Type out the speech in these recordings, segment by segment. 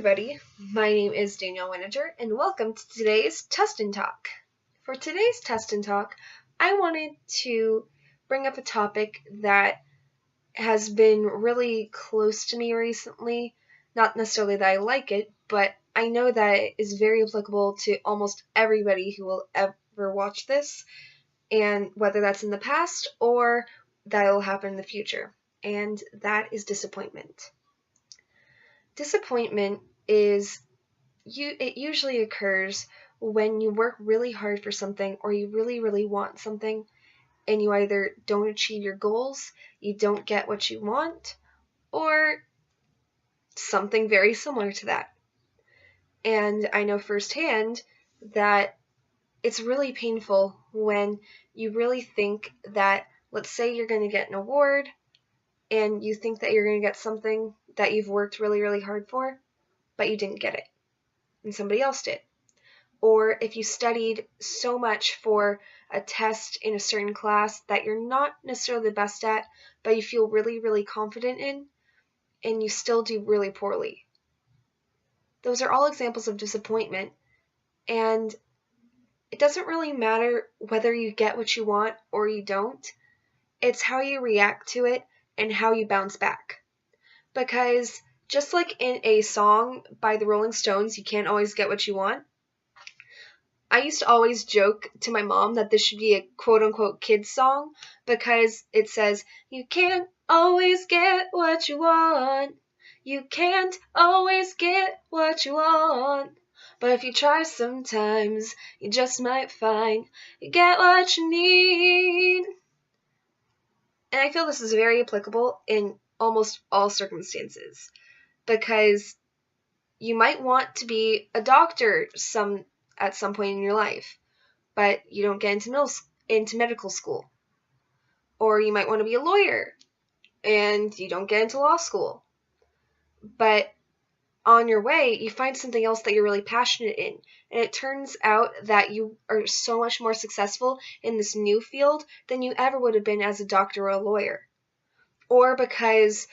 everybody, my name is Danielle Wininger, and welcome to today's Tustin Talk. For today's Tustin Talk, I wanted to bring up a topic that has been really close to me recently. Not necessarily that I like it, but I know that it is very applicable to almost everybody who will ever watch this, and whether that's in the past or that will happen in the future, and that is disappointment. Disappointment it usually occurs when you work really hard for something or you really want something and you either don't achieve your goals, you don't get what you want, or something very similar to that. And I know firsthand that it's really painful when you really think that, let's say you're going to get an award and you think that you're going to get something that you've worked really hard for, but you didn't get it, and somebody else did. Or if you studied so much for a test in a certain class that you're not necessarily the best at, but you feel really confident in, and you still do really poorly. Those are all examples of disappointment, and it doesn't really matter whether you get what you want or you don't. It's how you react to it and how you bounce back. Because just like in a song by the Rolling Stones, you can't always get what you want, I used to always joke to my mom that this should be a quote-unquote kids song because it says, you can't always get what you want. You can't always get what you want. But if you try sometimes, you just might find you get what you need. And I feel this is very applicable in almost all circumstances because you might want to be a doctor at some point in your life, but you don't get into medical school. Or you might want to be a lawyer and you don't get into law school. But on your way, you find something else that you're really passionate in, and it turns out that you are so much more successful in this new field than you ever would have been as a doctor or a lawyer. Or because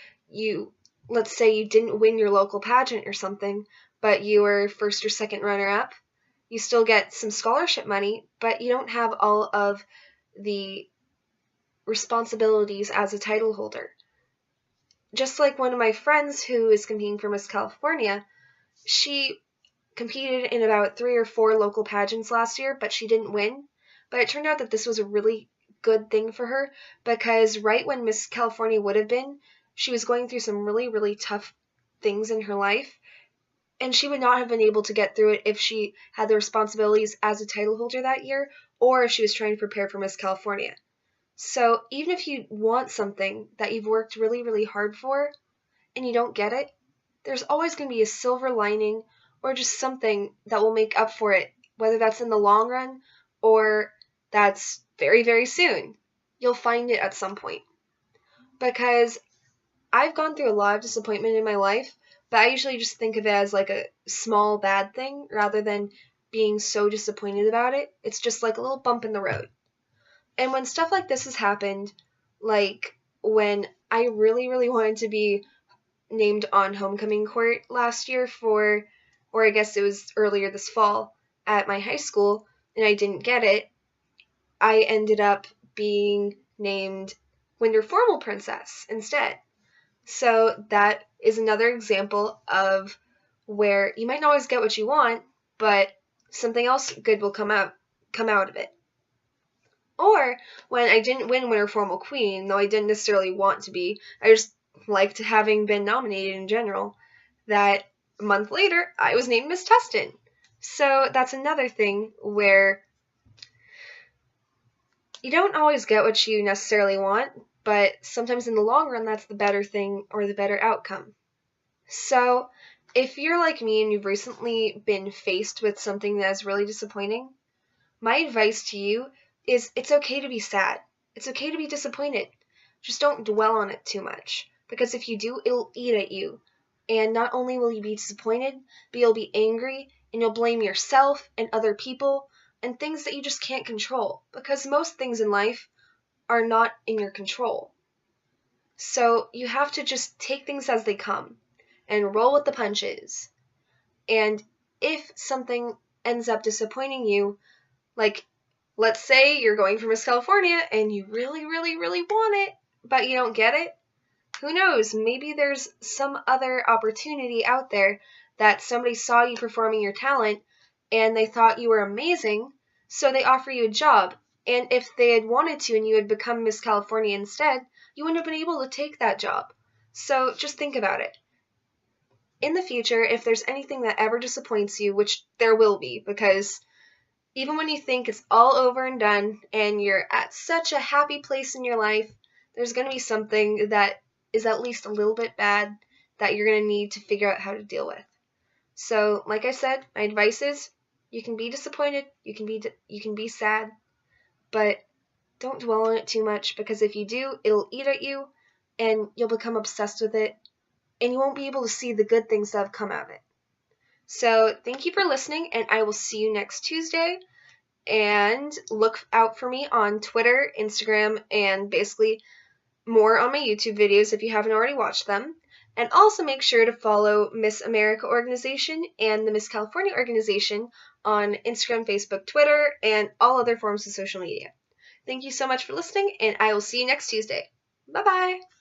let's say you didn't win your local pageant or something, but you were first or second runner-up, you still get some scholarship money, but you don't have all of the responsibilities as a title holder. Just like one of my friends who is competing for Miss California, she competed in about 3 or 4 local pageants last year, but she didn't win. But it turned out that this was a really good thing for her because right when Miss California would have been, she was going through some really tough things in her life, and she would not have been able to get through it if she had the responsibilities as a title holder that year or if she was trying to prepare for Miss California. So even if you want something that you've worked really hard for and you don't get it, there's always going to be a silver lining or just something that will make up for it, whether that's in the long run or that's very soon. You'll find it at some point. Because I've gone through a lot of disappointment in my life, but I usually just think of it as like a small bad thing rather than being so disappointed about it. It's just like a little bump in the road. And when stuff like this has happened, like when I really wanted to be named on homecoming court last year or I guess it was earlier this fall at my high school, and I didn't get it, I ended up being named Winter Formal Princess instead. So that is another example of where you might not always get what you want, but something else good will come out of it. Or when I didn't win Winter Formal Queen, though I didn't necessarily want to be, I just liked having been nominated in general, that a month later I was named Miss Tustin. So that's another thing where you don't always get what you necessarily want, but sometimes in the long run that's the better thing or the better outcome. So if you're like me and you've recently been faced with something that is really disappointing, my advice to you is it's okay to be sad. It's okay to be disappointed. Just don't dwell on it too much, because if you do, it'll eat at you. And not only will you be disappointed, but you'll be angry and you'll blame yourself and other people and things that you just can't control, because most things in life are not in your control. So you have to just take things as they come and roll with the punches. And if something ends up disappointing you, like, let's say you're going for Miss California and you really, really, really want it, but you don't get it, who knows? Maybe there's some other opportunity out there that somebody saw you performing your talent and they thought you were amazing, so they offer you a job. And if they had wanted to and you had become Miss California instead, you wouldn't have been able to take that job. So just think about it. In the future, if there's anything that ever disappoints you, which there will be, because even when you think it's all over and done and you're at such a happy place in your life, there's going to be something that is at least a little bit bad that you're going to need to figure out how to deal with. So, like I said, my advice is you can be disappointed, you can be sad, but don't dwell on it too much, because if you do, it'll eat at you and you'll become obsessed with it and you won't be able to see the good things that have come out of it. So, thank you for listening, and I will see you next Tuesday. And look out for me on Twitter, Instagram, and basically more on my YouTube videos if you haven't already watched them. And also make sure to follow Miss America Organization and the Miss California Organization on Instagram, Facebook, Twitter, and all other forms of social media. Thank you so much for listening, and I will see you next Tuesday. Bye-bye!